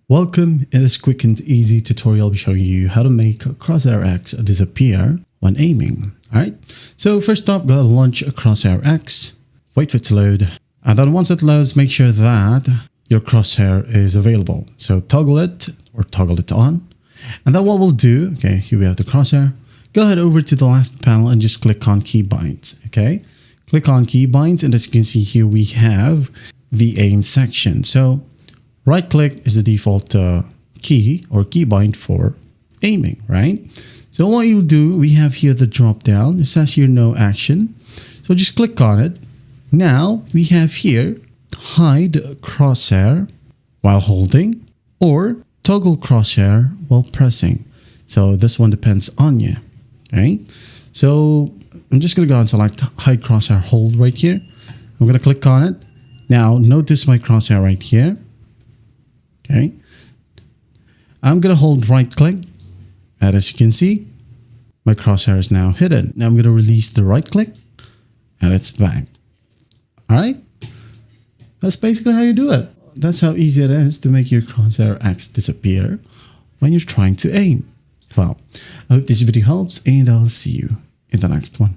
Welcome. In this quick and easy tutorial, I'll be showing you how to make Crosshair X disappear when aiming. Alright, so first up, go to launch Crosshair X, wait for it to load, and then once it loads, make sure that your crosshair is available. So toggle it or toggle it on. And then what we'll do, okay, here we have the crosshair. Go ahead over to the left panel and just click on keybinds, okay? Click on keybinds, and as you can see here, we have the aim section. So right click is the default key or keybind for aiming, right? So what you'll do, we have here the drop down. It says here no action. So just click on it. Now we have here hide crosshair while holding or toggle crosshair while pressing. So this one depends on you, right? So I'm just going to go and select hide crosshair hold right here. I'm going to click on it. Now notice my crosshair right here. Okay. I'm going to hold right click. And as you can see, my crosshair is now hidden. Now I'm going to release the right click and it's back. All right. That's basically how you do it. That's how easy it is to make your Crosshair X disappear when you're trying to aim. Well, I hope this video helps and I'll see you in the next one.